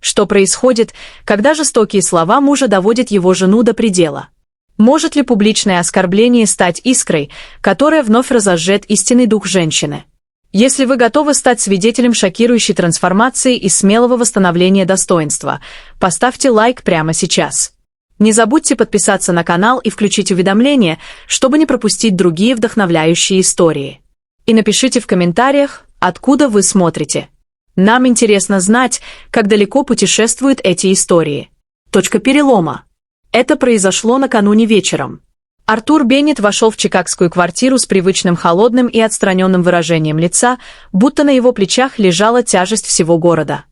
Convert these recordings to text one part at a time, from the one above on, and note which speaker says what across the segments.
Speaker 1: Что происходит, когда жестокие слова мужа доводят его жену до предела? Может ли публичное оскорбление стать искрой, которая вновь разожжет истинный дух женщины? Если вы готовы стать свидетелем шокирующей трансформации и смелого восстановления достоинства, поставьте лайк прямо сейчас. Не забудьте подписаться на канал и включить уведомления, чтобы не пропустить другие вдохновляющие истории. И напишите в комментариях, откуда вы смотрите. Нам интересно знать, как далеко путешествуют эти истории. Точка перелома. Это произошло накануне вечером. Артур Беннет вошел в чикагскую квартиру с привычным холодным и отстраненным выражением лица, будто на его плечах лежала тяжесть всего города.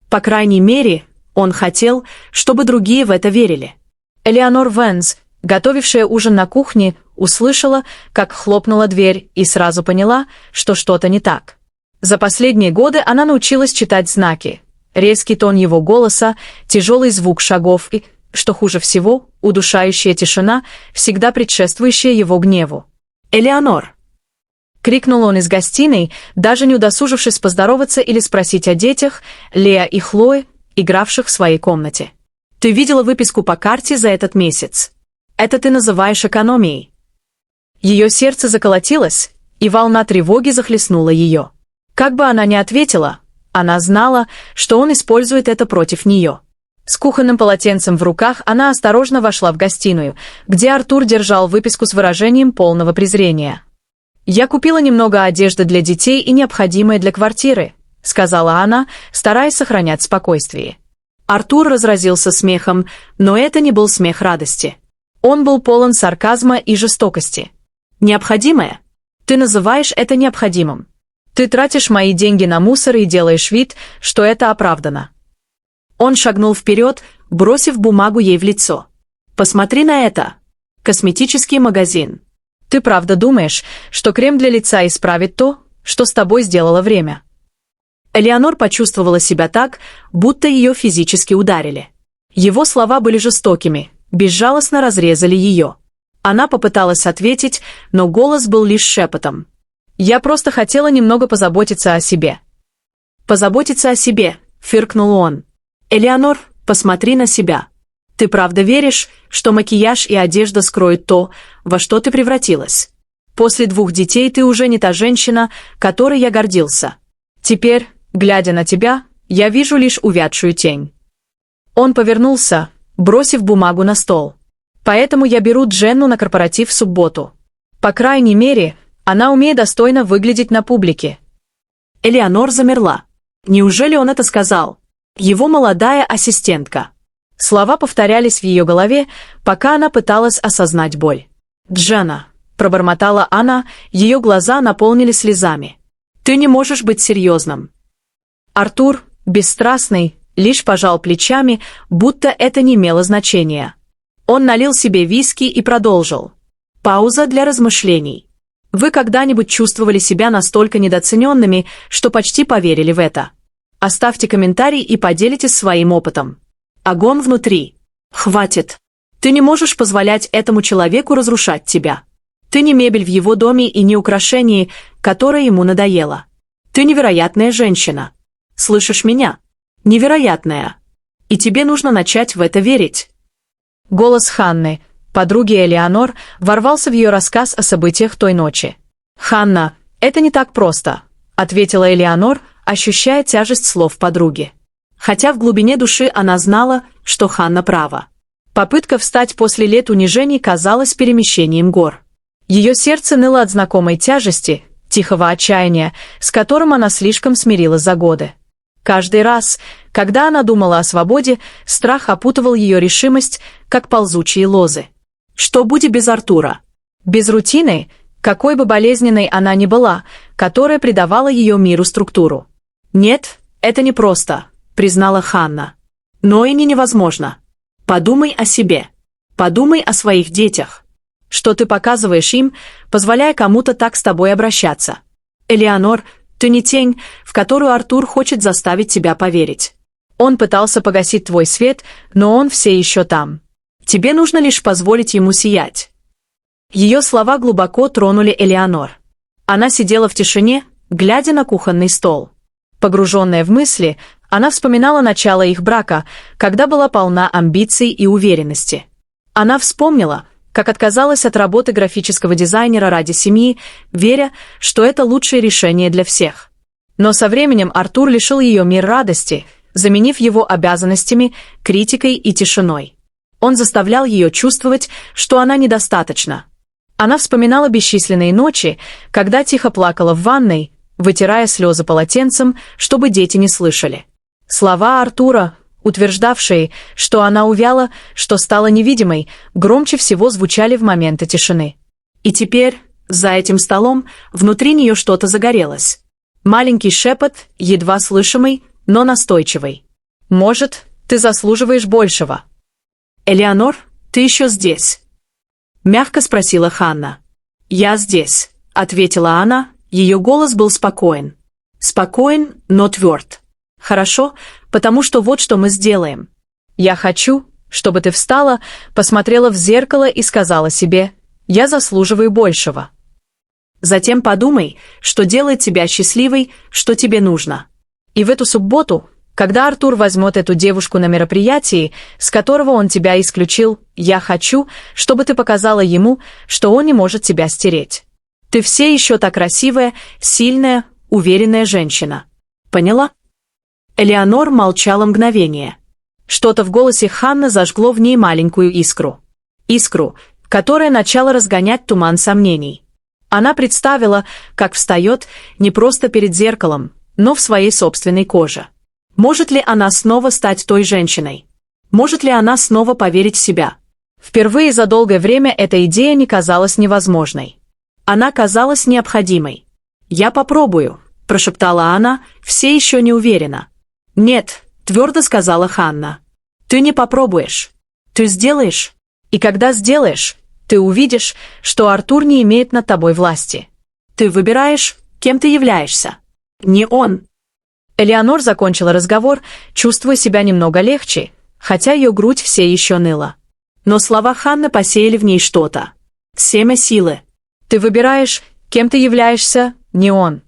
Speaker 1: По крайней мере, он хотел, чтобы другие в это верили. Элеонор Венс, готовившая ужин на кухне, услышала, как хлопнула дверь, и сразу поняла, что что-то не так. За последние годы она научилась читать знаки. Резкий тон его голоса, тяжелый звук шагов и, что хуже всего, удушающая тишина, всегда предшествующая его гневу. «Элеонор!» — крикнул он из гостиной, даже не удосужившись поздороваться или спросить о детях, Леа и Хлое, игравших в своей комнате. «Ты видела выписку по карте за этот месяц? Это ты называешь экономией?» Ее сердце заколотилось, и волна тревоги захлестнула ее. Как бы она ни ответила, она знала, что он использует это против нее. С кухонным полотенцем в руках она осторожно вошла в гостиную, где Артур держал выписку с выражением полного презрения. «Я купила немного одежды для детей и необходимое для квартиры», — сказала она, стараясь сохранять спокойствие. Артур разразился смехом, но это не был смех радости. Он был полон сарказма и жестокости. «Необходимое? Ты называешь это необходимым. Ты тратишь мои деньги на мусор и делаешь вид, что это оправдано». Он шагнул вперед, бросив бумагу ей в лицо. «Посмотри на это. Косметический магазин. Ты правда думаешь, что крем для лица исправит то, что с тобой сделало время?» Элеонор почувствовала себя так, будто ее физически ударили. Его слова были жестокими, безжалостно разрезали ее. Она попыталась ответить, но голос был лишь шепотом. «Я просто хотела немного позаботиться о себе». «Позаботиться о себе», — фыркнул он. «Элеонор, посмотри на себя. Ты правда веришь, что макияж и одежда скроют то, во что ты превратилась? После 2 детей ты уже не та женщина, которой я гордился. Теперь, глядя на тебя, я вижу лишь увядшую тень». Он повернулся, бросив бумагу на стол. «Поэтому я беру Дженну на корпоратив в субботу. По крайней мере, она умеет достойно выглядеть на публике». Элеонор замерла. Неужели он это сказал? Его молодая ассистентка. Слова повторялись в ее голове, пока она пыталась осознать боль. «Дженна», — пробормотала она, ее глаза наполнились слезами. «Ты не можешь быть серьезным». Артур, бесстрастный, лишь пожал плечами, будто это не имело значения. Он налил себе виски и продолжил. Пауза для размышлений. «Вы когда-нибудь чувствовали себя настолько недооцененными, что почти поверили в это? Оставьте комментарий и поделитесь своим опытом. Огонь внутри. Хватит. Ты не можешь позволять этому человеку разрушать тебя. Ты не мебель в его доме и не украшение, которое ему надоело. Ты невероятная женщина. Слышишь меня? Невероятная. И тебе нужно начать в это верить». Голос Ханны, подруги Элеонор, ворвался в ее рассказ о событиях той ночи. «Ханна, это не так просто», — ответила Элеонор, ощущая тяжесть слов подруги. Хотя в глубине души она знала, что Ханна права. Попытка встать после лет унижений казалась перемещением гор. Ее сердце ныло от знакомой тяжести, тихого отчаяния, с которым она слишком смирилась за годы. Каждый раз, когда она думала о свободе, страх опутывал ее решимость, как ползучие лозы. Что будет без Артура? Без рутины, какой бы болезненной она ни была, которая придавала ее миру структуру. «Нет, это непросто», — признала Ханна. «Но и не невозможно. Подумай о себе. Подумай о своих детях. Что ты показываешь им, позволяя кому-то так с тобой обращаться? Элеонор, ты не тень, в которую Артур хочет заставить тебя поверить. Он пытался погасить твой свет, но он все еще там. Тебе нужно лишь позволить ему сиять». Ее слова глубоко тронули Элеонор. Она сидела в тишине, глядя на кухонный стол. Погруженная в мысли, Она вспоминала начало их брака, когда была полна амбиций и уверенности. Она вспомнила, как отказалась от работы графического дизайнера ради семьи, веря, что это лучшее решение для всех. Но со временем Артур лишил ее мир радости, заменив его обязанностями, критикой и тишиной. Он заставлял ее чувствовать, что она недостаточна. Она вспоминала бесчисленные ночи, когда тихо плакала в ванной, вытирая слезы полотенцем, чтобы дети не слышали. Слова Артура, утверждавшие, что она увяла, что стала невидимой, громче всего звучали в моменты тишины. И теперь, за этим столом, внутри нее что-то загорелось. Маленький шепот, едва слышимый, но настойчивый. «Может, ты заслуживаешь большего». «Элеонор, ты еще здесь?» — мягко спросила Ханна. «Я здесь», — ответила она, ее голос был спокоен. Спокоен, но тверд. «Хорошо, потому что вот что мы сделаем. Я хочу, чтобы ты встала, посмотрела в зеркало и сказала себе: я заслуживаю большего. Затем подумай, что делает тебя счастливой, что тебе нужно. И в эту субботу, когда Артур возьмет эту девушку на мероприятии, с которого он тебя исключил, я хочу, чтобы ты показала ему, что он не может тебя стереть. Ты все еще та красивая, сильная, уверенная женщина. Поняла?» Элеонор молчала мгновение. Что-то в голосе Ханны зажгло в ней маленькую искру. Искру, которая начала разгонять туман сомнений. Она представила, как встает не просто перед зеркалом, но в своей собственной коже. Может ли она снова стать той женщиной? Может ли она снова поверить в себя? Впервые за долгое время эта идея не казалась невозможной. Она казалась необходимой. «Я попробую», – прошептала она, все еще не уверена. «Нет», – твердо сказала Ханна. «Ты не попробуешь. Ты сделаешь. И когда сделаешь, ты увидишь, что Артур не имеет над тобой власти. Ты выбираешь, кем ты являешься. Не он». Элеонор закончила разговор, чувствуя себя немного легче, хотя ее грудь все еще ныла. Но слова Ханны посеяли в ней что-то. Семя силы. «Ты выбираешь, кем ты являешься, не он».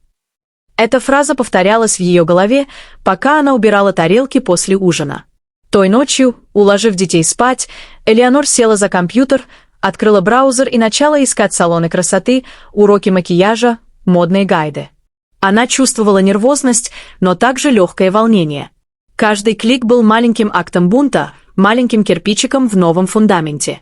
Speaker 1: Эта фраза повторялась в ее голове, пока она убирала тарелки после ужина. Той ночью, уложив детей спать, Элеонор села за компьютер, открыла браузер и начала искать салоны красоты, уроки макияжа, модные гайды. Она чувствовала нервозность, но также легкое волнение. Каждый клик был маленьким актом бунта, маленьким кирпичиком в новом фундаменте.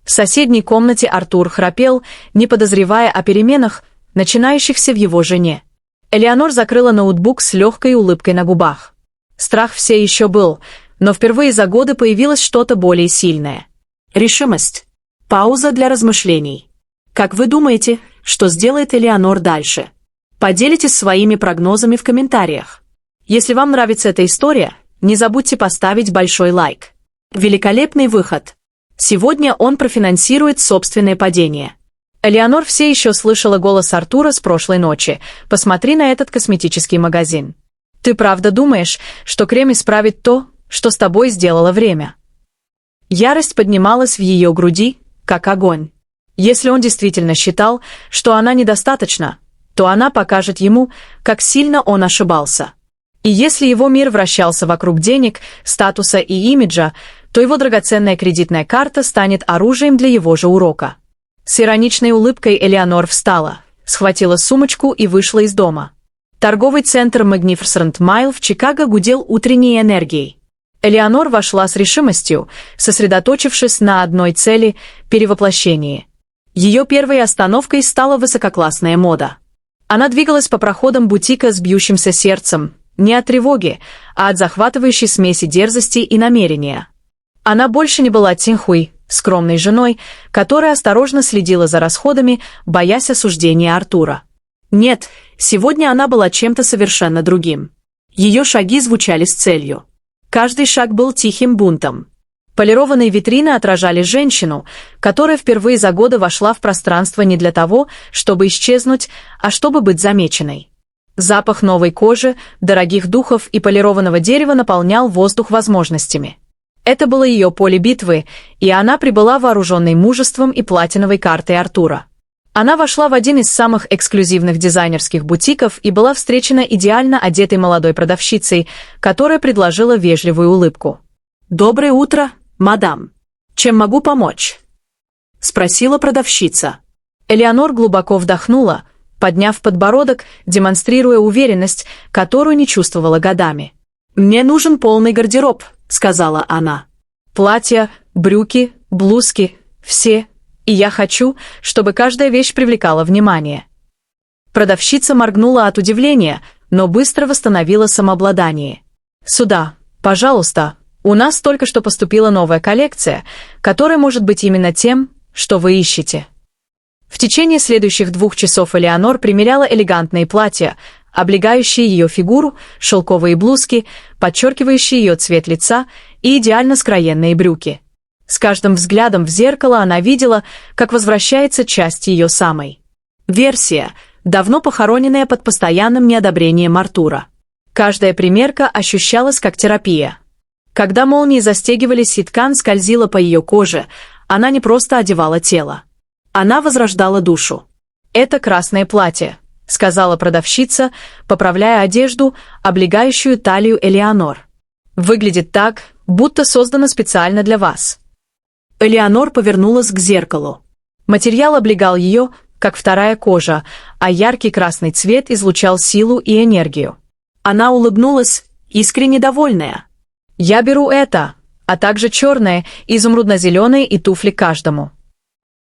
Speaker 1: В соседней комнате Артур храпел, не подозревая о переменах, начинающихся в его жене. Элеонор закрыла ноутбук с легкой улыбкой на губах. Страх все еще был, но впервые за годы появилось что-то более сильное. Решимость. Пауза для размышлений. Как вы думаете, что сделает Элеонор дальше? Поделитесь своими прогнозами в комментариях. Если вам нравится эта история, не забудьте поставить большой лайк. Великолепный выход. Сегодня он профинансирует собственное падение. Элеонор все еще слышала голос Артура с прошлой ночи. «Посмотри на этот косметический магазин. Ты правда думаешь, что крем исправит то, что с тобой сделало время?» Ярость поднималась в ее груди, как огонь. Если он действительно считал, что она недостаточна, то она покажет ему, как сильно он ошибался. И если его мир вращался вокруг денег, статуса и имиджа, то его драгоценная кредитная карта станет оружием для его же урока. С ироничной улыбкой Элеонор встала, схватила сумочку и вышла из дома. Торговый центр Magnificent Mile в Чикаго гудел утренней энергией. Элеонор вошла с решимостью, сосредоточившись на одной цели – перевоплощении. Ее первой остановкой стала высококлассная мода. Она двигалась по проходам бутика с бьющимся сердцем, не от тревоги, а от захватывающей смеси дерзости и намерения. Она больше не была Цинхуй, скромной женой, которая осторожно следила за расходами, боясь осуждения Артура. Нет, сегодня она была чем-то совершенно другим. Ее шаги звучали с целью. Каждый шаг был тихим бунтом. Полированные витрины отражали женщину, которая впервые за годы вошла в пространство не для того, чтобы исчезнуть, а чтобы быть замеченной. Запах новой кожи, дорогих духов и полированного дерева наполнял воздух возможностями. Это было ее поле битвы, и она прибыла вооруженной мужеством и платиновой картой Артура. Она вошла в один из самых эксклюзивных дизайнерских бутиков и была встречена идеально одетой молодой продавщицей, которая предложила вежливую улыбку. «Доброе утро, мадам. Чем могу помочь?» — спросила продавщица. Элеонор глубоко вдохнула, подняв подбородок, демонстрируя уверенность, которую не чувствовала годами. «Мне нужен полный гардероб», — сказала она. «Платья, брюки, блузки, все. И я хочу, чтобы каждая вещь привлекала внимание». Продавщица моргнула от удивления, но быстро восстановила самообладание. «Сюда, пожалуйста. У нас только что поступила новая коллекция, которая может быть именно тем, что вы ищете». В течение следующих 2 часов Элеонор примеряла элегантные платья, облегающие ее фигуру, шелковые блузки, подчеркивающие ее цвет лица и идеально скроенные брюки. С каждым взглядом в зеркало она видела, как возвращается часть ее самой. Версия, давно похороненная под постоянным неодобрением Артура. Каждая примерка ощущалась как терапия. Когда молнии застегивались и ткань скользила по ее коже, она не просто одевала тело. Она возрождала душу. «Это красное платье», — сказала продавщица, поправляя одежду, облегающую талию Элеонор. «Выглядит так, будто создано специально для вас». Элеонор повернулась к зеркалу. Материал облегал ее, как вторая кожа, а яркий красный цвет излучал силу и энергию. Она улыбнулась, искренне довольная. «Я беру это, а также черное, изумрудно-зеленое и туфли каждому».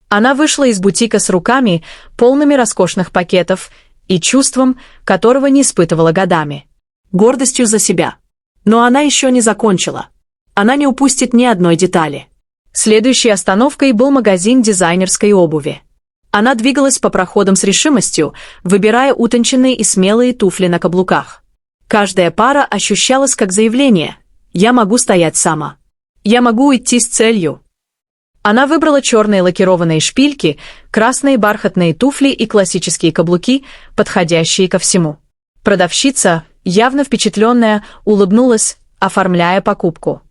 Speaker 1: Она вышла из бутика с руками, полными роскошных пакетов, и чувством, которого не испытывала годами. Гордостью за себя. Но она еще не закончила. Она не упустит ни одной детали. Следующей остановкой был магазин дизайнерской обуви. Она двигалась по проходам с решимостью, выбирая утонченные и смелые туфли на каблуках. Каждая пара ощущалась как заявление: «Я могу стоять сама. Я могу идти с целью». Она выбрала черные лакированные шпильки, красные бархатные туфли и классические каблуки, подходящие ко всему. Продавщица, явно впечатленная, улыбнулась, оформляя покупку.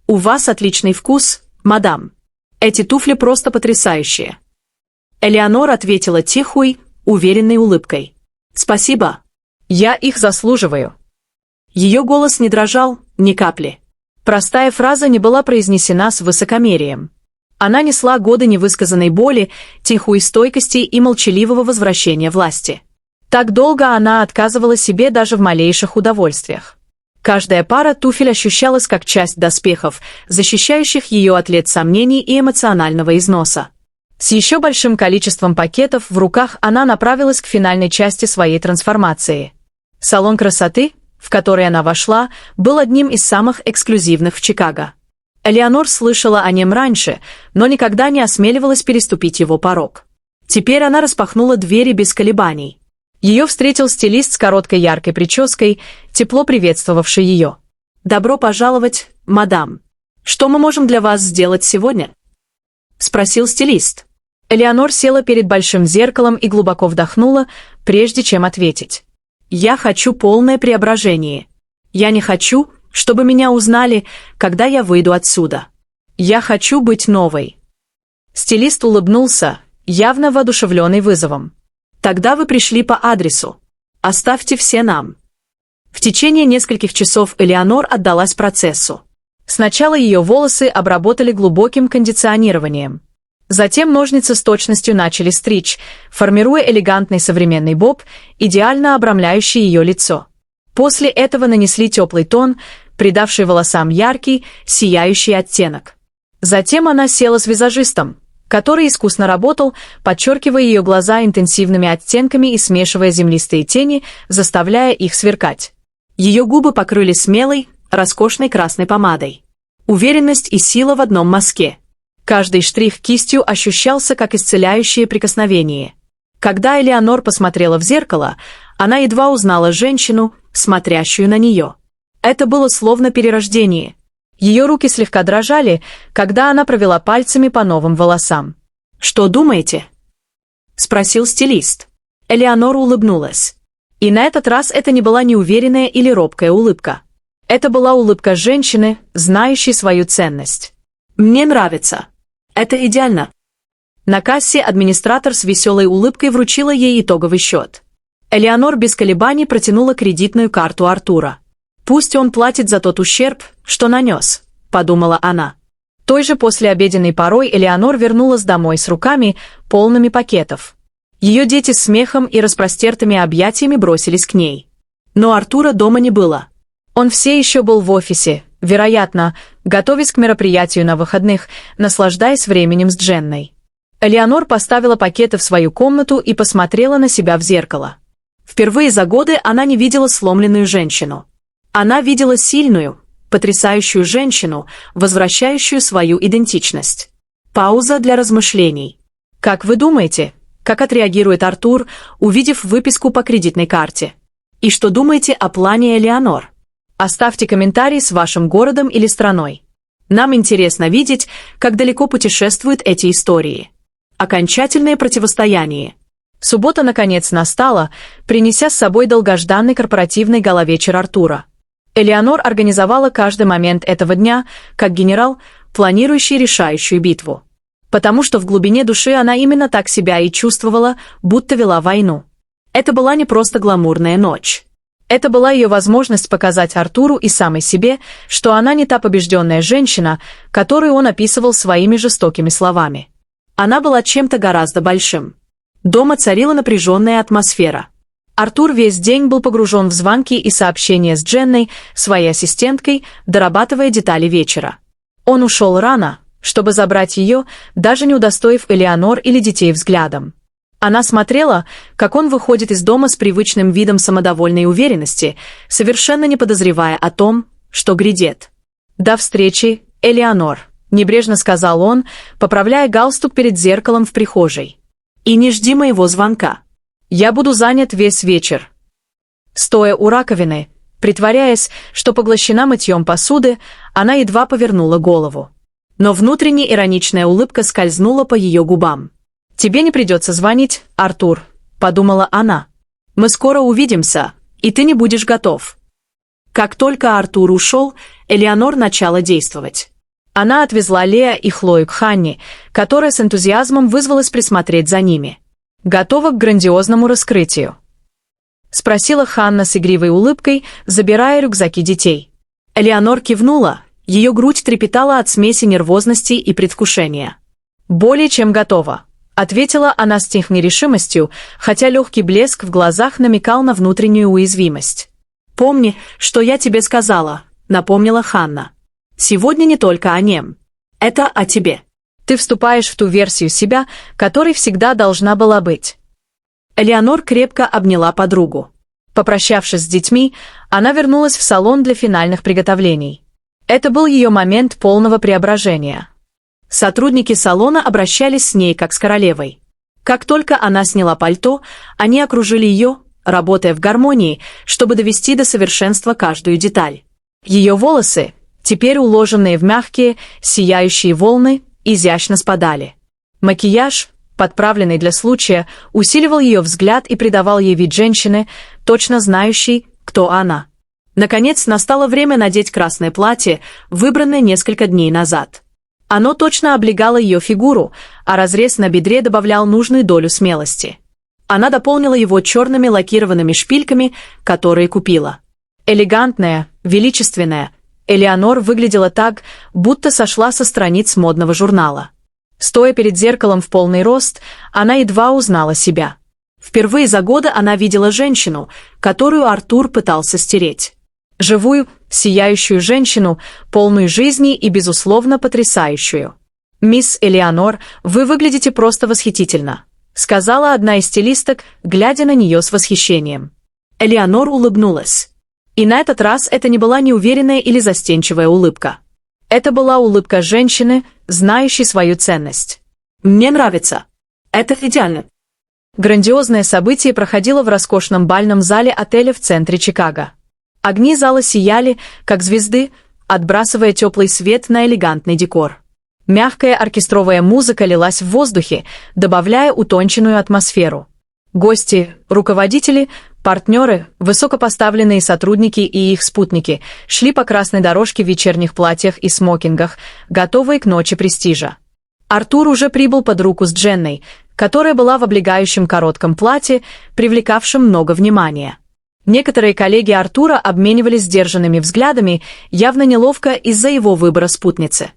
Speaker 1: «У вас отличный вкус, мадам. Эти туфли просто потрясающие». Элеонор ответила тихой, уверенной улыбкой. «Спасибо. Я их заслуживаю». Ее голос не дрожал ни капли. Простая фраза не была произнесена с высокомерием. Она несла годы невысказанной боли, тихой стойкости и молчаливого возвращения власти. Так долго она отказывала себе даже в малейших удовольствиях. Каждая пара туфель ощущалась как часть доспехов, защищающих ее от лет сомнений и эмоционального износа. С еще большим количеством пакетов в руках она направилась к финальной части своей трансформации. Салон красоты, в который она вошла, был одним из самых эксклюзивных в Чикаго. Элеонор слышала о нем раньше, но никогда не осмеливалась переступить его порог. Теперь она распахнула двери без колебаний. Ее встретил стилист с короткой яркой прической, тепло приветствовавший ее. «Добро пожаловать, мадам. Что мы можем для вас сделать сегодня?» — спросил стилист. Элеонор села перед большим зеркалом и глубоко вдохнула, прежде чем ответить. «Я хочу полное преображение. Я не хочу, чтобы меня узнали, когда я выйду отсюда. Я хочу быть новой». Стилист улыбнулся, явно воодушевленный вызовом. «Тогда вы пришли по адресу. Оставьте все нам». В течение нескольких часов Элеонор отдалась процессу. Сначала ее волосы обработали глубоким кондиционированием. Затем ножницы с точностью начали стричь, формируя элегантный современный боб, идеально обрамляющий ее лицо. После этого нанесли теплый тон, придавший волосам яркий, сияющий оттенок. Затем она села с визажистом, который искусно работал, подчеркивая ее глаза интенсивными оттенками и смешивая землистые тени, заставляя их сверкать. Ее губы покрыли смелой, роскошной красной помадой. Уверенность и сила в одном мазке. Каждый штрих кистью ощущался как исцеляющее прикосновение. Когда Элеонор посмотрела в зеркало, она едва узнала женщину, смотрящую на нее. Это было словно перерождение. Ее руки слегка дрожали, когда она провела пальцами по новым волосам. «Что думаете?» — спросил стилист. Элеонор улыбнулась. И на этот раз это не была неуверенная или робкая улыбка. Это была улыбка женщины, знающей свою ценность. «Мне нравится. Это идеально». На кассе администратор с веселой улыбкой вручила ей итоговый счет. Элеонор без колебаний протянула кредитную карту Артура. «Пусть он платит за тот ущерб, что нанес», — подумала она. Той же послеобеденной порой Элеонор вернулась домой с руками, полными пакетов. Ее дети с смехом и распростертыми объятиями бросились к ней. Но Артура дома не было. Он все еще был в офисе, вероятно, готовясь к мероприятию на выходных, наслаждаясь временем с Дженной. Элеонор поставила пакеты в свою комнату и посмотрела на себя в зеркало. Впервые за годы она не видела сломленную женщину. Она видела сильную, потрясающую женщину, возвращающую свою идентичность. Пауза для размышлений. Как вы думаете, как отреагирует Артур, увидев выписку по кредитной карте? И что думаете о плане Элеонор? Оставьте комментарий с вашим городом или страной. Нам интересно видеть, как далеко путешествуют эти истории. Окончательное противостояние. Суббота наконец настала, принеся с собой долгожданный корпоративный гала-вечер Артура. Элеонор организовала каждый момент этого дня, как генерал, планирующий решающую битву. Потому что в глубине души она именно так себя и чувствовала, будто вела войну. Это была не просто гламурная ночь. Это была ее возможность показать Артуру и самой себе, что она не та побежденная женщина, которую он описывал своими жестокими словами. Она была чем-то гораздо большим. Дома царила напряженная атмосфера. Артур весь день был погружен в звонки и сообщения с Дженной, своей ассистенткой, дорабатывая детали вечера. Он ушел рано, чтобы забрать ее, даже не удостоив Элеонор или детей взглядом. Она смотрела, как он выходит из дома с привычным видом самодовольной уверенности, совершенно не подозревая о том, что грядет. «До встречи, Элеонор», — небрежно сказал он, поправляя галстук перед зеркалом в прихожей. «И не жди моего звонка. Я буду занят весь вечер». Стоя у раковины, притворяясь, что поглощена мытьем посуды, она едва повернула голову. Но внутренне ироничная улыбка скользнула по ее губам. «Тебе не придется звонить, Артур», — подумала она. «Мы скоро увидимся, и ты не будешь готов». Как только Артур ушел, Элеонор начала действовать. Она отвезла Леа и Хлою к Ханне, которая с энтузиазмом вызвалась присмотреть за ними. «Готова к грандиозному раскрытию?» — спросила Ханна с игривой улыбкой, забирая рюкзаки детей. Элеонор кивнула, ее грудь трепетала от смеси нервозности и предвкушения. «Более чем готова», — ответила она с тихой решимостью, хотя легкий блеск в глазах намекал на внутреннюю уязвимость. «Помни, что я тебе сказала», — напомнила Ханна. «Сегодня не только о нем. Это о тебе. Ты вступаешь в ту версию себя, которой всегда должна была быть». Элеонор крепко обняла подругу. Попрощавшись с детьми, она вернулась в салон для финальных приготовлений. Это был ее момент полного преображения. Сотрудники салона обращались с ней как с королевой. Как только она сняла пальто, они окружили ее, работая в гармонии, чтобы довести до совершенства каждую деталь. Ее волосы, теперь уложенные в мягкие, сияющие волны, изящно спадали. Макияж, подправленный для случая, усиливал ее взгляд и придавал ей вид женщины, точно знающей, кто она. Наконец, настало время надеть красное платье, выбранное несколько дней назад. Оно точно облегало ее фигуру, а разрез на бедре добавлял нужную долю смелости. Она дополнила его черными лакированными шпильками, которые купила. Элегантная, величественная, Элеонор выглядела так, будто сошла со страниц модного журнала. Стоя перед зеркалом в полный рост, она едва узнала себя. Впервые за годы она видела женщину, которую Артур пытался стереть. Живую, сияющую женщину, полную жизни и, безусловно, потрясающую. «Мисс Элеонор, вы выглядите просто восхитительно», — сказала одна из стилисток, глядя на нее с восхищением. Элеонор улыбнулась. И на этот раз это не была неуверенная или застенчивая улыбка. Это была улыбка женщины, знающей свою ценность. «Мне нравится. Это идеально». Грандиозное событие проходило в роскошном бальном зале отеля в центре Чикаго. Огни зала сияли, как звезды, отбрасывая теплый свет на элегантный декор. Мягкая оркестровая музыка лилась в воздухе, добавляя утонченную атмосферу. Гости, руководители, партнеры, высокопоставленные сотрудники и их спутники шли по красной дорожке в вечерних платьях и смокингах, готовые к ночи престижа. Артур уже прибыл под руку с Дженной, которая была в облегающем коротком платье, привлекавшем много внимания. Некоторые коллеги Артура обменивались сдержанными взглядами, явно неловко из-за его выбора спутницы.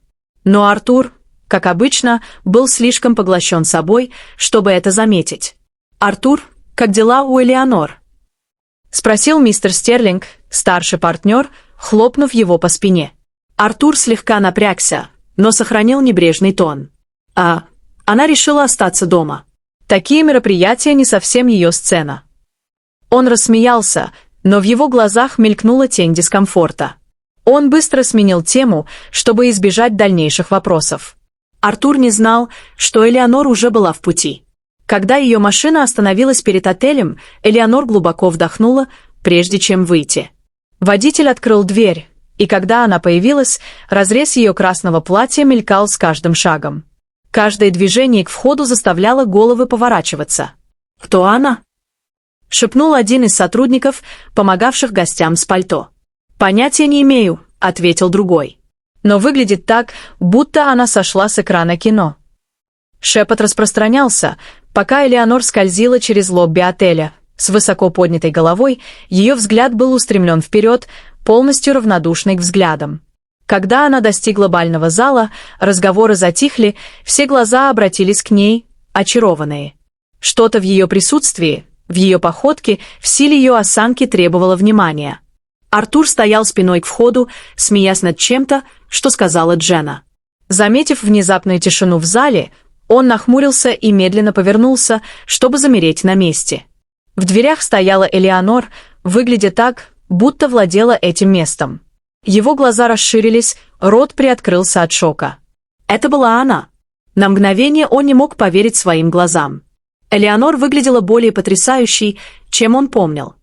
Speaker 1: Но Артур, как обычно, был слишком поглощен собой, чтобы это заметить. «Артур, как дела у Элеонор?» — спросил мистер Стерлинг, старший партнер, хлопнув его по спине. Артур слегка напрягся, но сохранил небрежный тон. Она решила остаться дома. Такие мероприятия не совсем ее сцена. Он рассмеялся, но в его глазах мелькнула тень дискомфорта. Он быстро сменил тему, чтобы избежать дальнейших вопросов. Артур не знал, что Элеонор уже была в пути. Когда ее машина остановилась перед отелем, Элеонор глубоко вдохнула, прежде чем выйти. Водитель открыл дверь, и когда она появилась, разрез ее красного платья мелькал с каждым шагом. Каждое движение к входу заставляло головы поворачиваться. «Кто она?» — шепнул один из сотрудников, помогавших гостям с пальто. «Понятия не имею», — ответил другой. «Но выглядит так, будто она сошла с экрана кино». Шепот распространялся, пока Элеонор скользила через лобби отеля. С высоко поднятой головой ее взгляд был устремлен вперед, полностью равнодушный к взглядам. Когда она достигла бального зала, разговоры затихли, все глаза обратились к ней, очарованные. Что-то в ее присутствии, в ее походке, в силе ее осанки требовало внимания. Артур стоял спиной к входу, смеясь над чем-то, что сказала Дженна. Заметив внезапную тишину в зале, он нахмурился и медленно повернулся, чтобы замереть на месте. В дверях стояла Элеонор, выглядя так, будто владела этим местом. Его глаза расширились, рот приоткрылся от шока. Это была она. На мгновение он не мог поверить своим глазам. Элеонор выглядела более потрясающей, чем он помнил.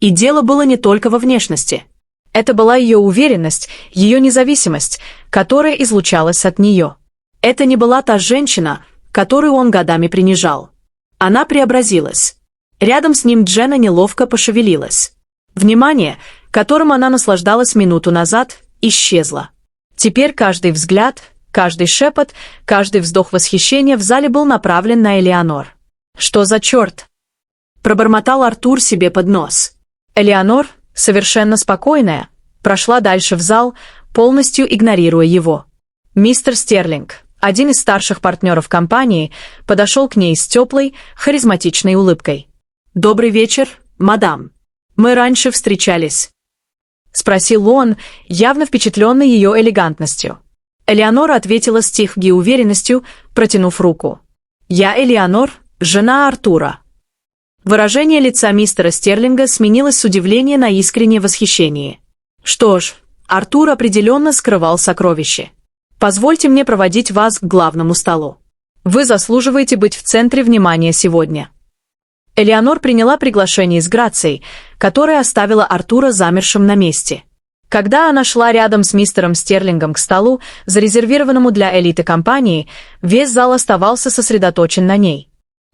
Speaker 1: И дело было не только во внешности. Это была ее уверенность, ее независимость, которая излучалась от нее. Это не была та женщина, которую он годами принижал. Она преобразилась. Рядом с ним Дженна неловко пошевелилась. Внимание, которым она наслаждалась минуту назад, исчезло. Теперь каждый взгляд, каждый шепот, каждый вздох восхищения в зале был направлен на Элеонор. «Что за черт?» — пробормотал Артур себе под нос. Элеонор, совершенно спокойная, прошла дальше в зал, полностью игнорируя его. Мистер Стерлинг, один из старших партнеров компании, подошел к ней с теплой, харизматичной улыбкой. «Добрый вечер, мадам. Мы раньше встречались?» — спросил он, явно впечатленный ее элегантностью. Элеонора ответила с тихой уверенностью, протянув руку. «Я Элеонор, жена Артура». Выражение лица мистера Стерлинга сменилось с удивления на искреннее восхищение. «Что ж, Артур определенно скрывал сокровище. Позвольте мне проводить вас к главному столу. Вы заслуживаете быть в центре внимания сегодня». Элеонор приняла приглашение с грацией, которая оставила Артура замершим на месте. Когда она шла рядом с мистером Стерлингом к столу, зарезервированному для элиты компании, весь зал оставался сосредоточен на ней.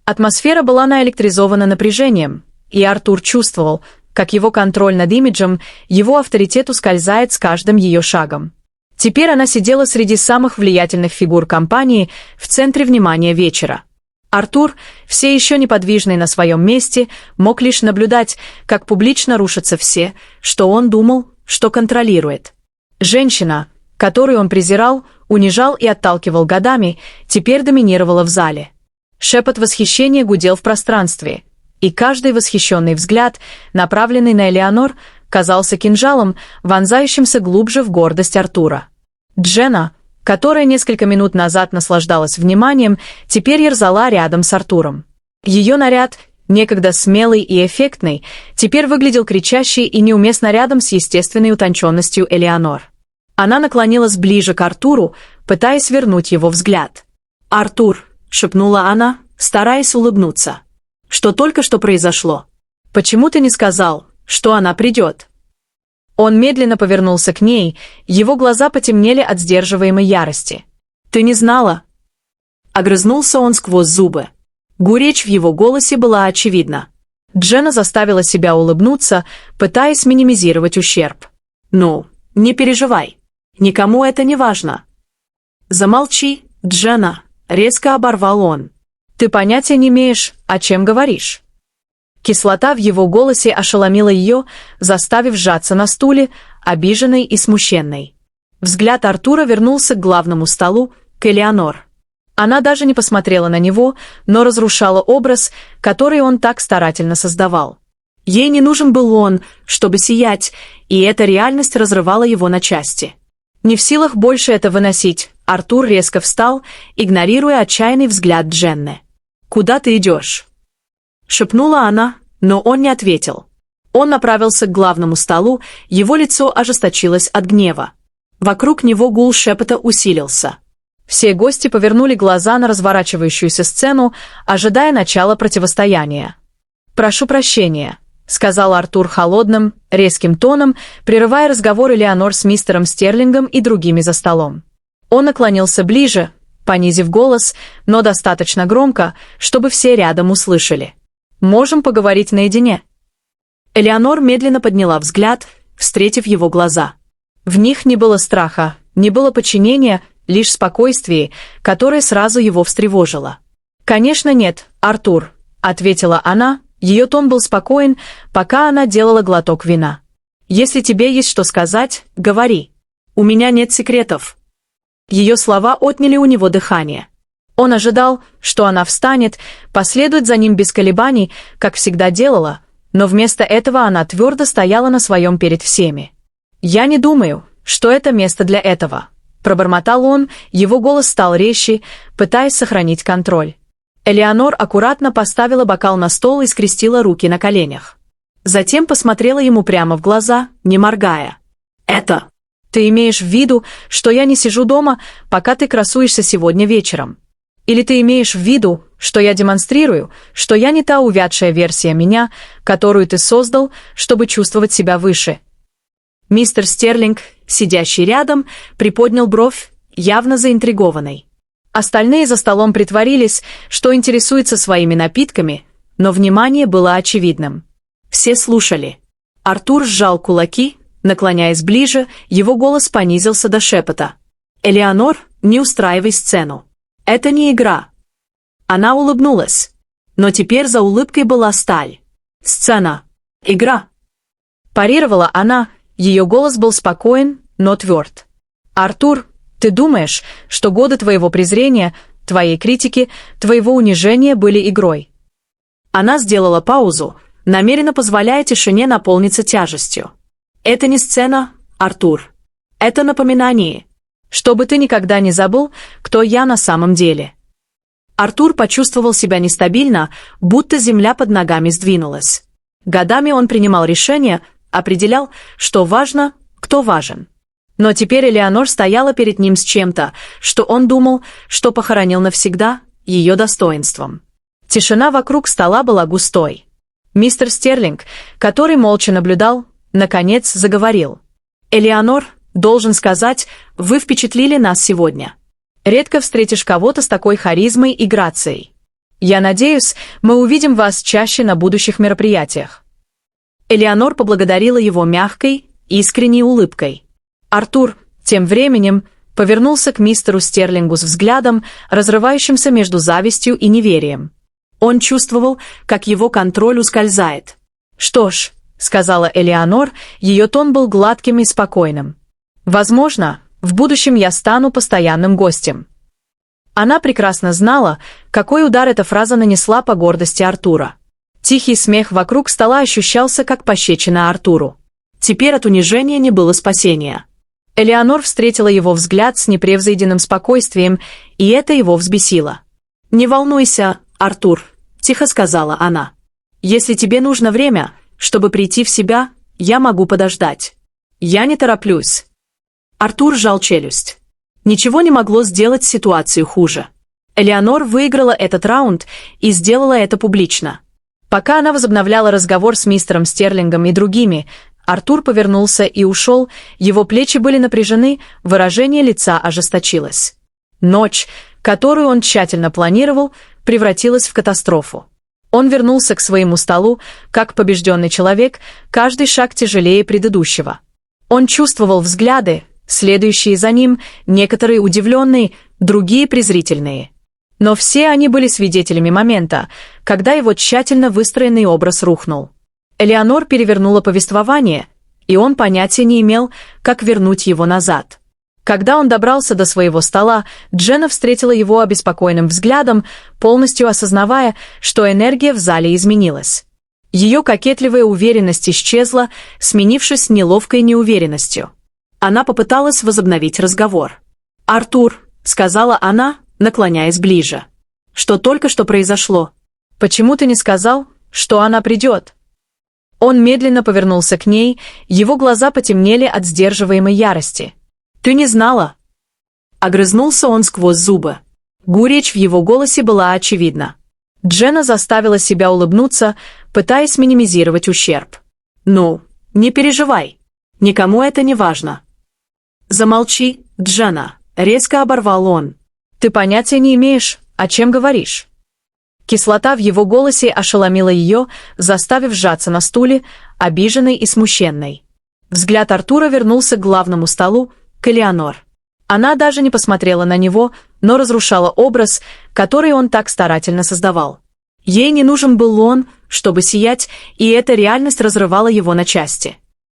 Speaker 1: Атмосфера была наэлектризована напряжением, и Артур чувствовал, как его контроль над имиджем, его авторитет ускользает с каждым ее шагом. Теперь она сидела среди самых влиятельных фигур компании в центре внимания вечера. Артур, все еще неподвижный на своем месте, мог лишь наблюдать, как публично рушатся все, что он думал, что контролирует. Женщина, которую он презирал, унижал и отталкивал годами, теперь доминировала в зале. Шепот восхищения гудел в пространстве, и каждый восхищенный взгляд, направленный на Элеонор, казался кинжалом, вонзающимся глубже в гордость Артура. Дженна, которая несколько минут назад наслаждалась вниманием, теперь ерзала рядом с Артуром. Ее наряд, некогда смелый и эффектный, теперь выглядел кричащей и неуместно рядом с естественной утонченностью Элеонор. Она наклонилась ближе к Артуру, пытаясь вернуть его взгляд. «Артур», — шепнула она, стараясь улыбнуться. «Что только что произошло? Почему ты не сказал, что она придет?» Он медленно повернулся к ней, его глаза потемнели от сдерживаемой ярости. «Ты не знала?» Огрызнулся он сквозь зубы. Горечь в его голосе была очевидна. Дженна заставила себя улыбнуться, пытаясь минимизировать ущерб. «Ну, не переживай. Никому это не важно». «Замолчи, Дженна», — резко оборвал он. «Ты понятия не имеешь, о чем говоришь». Кислота в его голосе ошеломила ее, заставив сжаться на стуле, обиженной и смущенной. Взгляд Артура вернулся к главному столу, к Элеонор. Она даже не посмотрела на него, но разрушала образ, который он так старательно создавал. Ей не нужен был он, чтобы сиять, и эта реальность разрывала его на части. Не в силах больше это выносить, Артур резко встал, игнорируя отчаянный взгляд Дженны. «Куда ты идешь?» — шепнула она, но он не ответил. Он направился к главному столу, его лицо ожесточилось от гнева. Вокруг него гул шепота усилился. Все гости повернули глаза на разворачивающуюся сцену, ожидая начала противостояния. «Прошу прощения», — сказал Артур холодным, резким тоном, прерывая разговор Элеонор с мистером Стерлингом и другими за столом. Он наклонился ближе, понизив голос, но достаточно громко, чтобы все рядом услышали. «Можем поговорить наедине?» Элеонор медленно подняла взгляд, встретив его глаза. В них не было страха, не было подчинения, лишь спокойствие, которое сразу его встревожило. «Конечно нет, Артур», — ответила она, ее тон был спокоен, пока она делала глоток вина. «Если тебе есть что сказать, говори. У меня нет секретов». Ее слова отняли у него дыхание. Он ожидал, что она встанет, последует за ним без колебаний, как всегда делала, но вместо этого она твердо стояла на своем перед всеми. «Я не думаю, что это место для этого», — пробормотал он, его голос стал резче, пытаясь сохранить контроль. Элеонор аккуратно поставила бокал на стол и скрестила руки на коленях. Затем посмотрела ему прямо в глаза, не моргая. «Это... Ты имеешь в виду, что я не сижу дома, пока ты красуешься сегодня вечером? Или ты имеешь в виду, что я демонстрирую, что я не та увядшая версия меня, которую ты создал, чтобы чувствовать себя выше?» Мистер Стерлинг, сидящий рядом, приподнял бровь, явно заинтригованный. Остальные за столом притворились, что интересуются своими напитками, но внимание было очевидным. Все слушали. Артур сжал кулаки, наклоняясь ближе, его голос понизился до шепота. «Элеонор, не устраивай сцену. Это не игра». Она улыбнулась, но теперь за улыбкой была сталь. «Сцена. Игра». Парировала она, ее голос был спокоен, но тверд. «Артур, ты думаешь, что годы твоего презрения, твоей критики, твоего унижения были игрой?» Она сделала паузу, намеренно позволяя тишине наполниться тяжестью. «Это не сцена, Артур. Это напоминание, чтобы ты никогда не забыл, кто я на самом деле». Артур почувствовал себя нестабильно, будто земля под ногами сдвинулась. Годами он принимал решения, определял, что важно, кто важен. Но теперь Элеонор стояла перед ним с чем-то, что он думал, что похоронил навсегда, ее достоинством. Тишина вокруг стола была густой. Мистер Стерлинг, который молча наблюдал, наконец заговорил. «Элеонор, должен сказать, вы впечатлили нас сегодня. Редко встретишь кого-то с такой харизмой и грацией. Я надеюсь, мы увидим вас чаще на будущих мероприятиях». Элеонор поблагодарила его мягкой, искренней улыбкой. Артур, тем временем, повернулся к мистеру Стерлингу с взглядом, разрывающимся между завистью и неверием. Он чувствовал, как его контроль ускользает. «Что ж», — сказала Элеонор, ее тон был гладким и спокойным. «Возможно, в будущем я стану постоянным гостем». Она прекрасно знала, какой удар эта фраза нанесла по гордости Артура. Тихий смех вокруг стола ощущался, как пощечина Артуру. Теперь от унижения не было спасения. Элеонор встретила его взгляд с непревзойденным спокойствием, и это его взбесило. «Не волнуйся, Артур», — тихо сказала она. «Если тебе нужно время, чтобы прийти в себя, я могу подождать. Я не тороплюсь». Артур сжал челюсть. Ничего не могло сделать ситуацию хуже. Элеонор выиграла этот раунд и сделала это публично. Пока она возобновляла разговор с мистером Стерлингом и другими, Артур повернулся и ушел, его плечи были напряжены, выражение лица ожесточилось. Ночь, которую он тщательно планировал, превратилась в катастрофу. Он вернулся к своему столу, как побежденный человек, каждый шаг тяжелее предыдущего. Он чувствовал взгляды, следующие за ним, некоторые удивленные, другие презрительные. Но все они были свидетелями момента, когда его тщательно выстроенный образ рухнул. Элеонор перевернула повествование, и он понятия не имел, как вернуть его назад. Когда он добрался до своего стола, Дженна встретила его обеспокоенным взглядом, полностью осознавая, что энергия в зале изменилась. Ее кокетливая уверенность исчезла, сменившись неловкой неуверенностью. Она попыталась возобновить разговор. «Артур», — сказала она, наклоняясь ближе. «Что только что произошло? Почему ты не сказал, что она придет?» Он медленно повернулся к ней, его глаза потемнели от сдерживаемой ярости. «Ты не знала?» Огрызнулся он сквозь зубы. Горечь в его голосе была очевидна. Дженна заставила себя улыбнуться, пытаясь минимизировать ущерб. «Ну, не переживай. Никому это не важно». «Замолчи, Дженна», — резко оборвал он. «Ты понятия не имеешь, о чем говоришь». Кислота в его голосе ошеломила ее, заставив сжаться на стуле, обиженной и смущенной. Взгляд Артура вернулся к главному столу, к Элеонор. Она даже не посмотрела на него, но разрушала образ, который он так старательно создавал. Ей не нужен был он, чтобы сиять, и эта реальность разрывала его на части.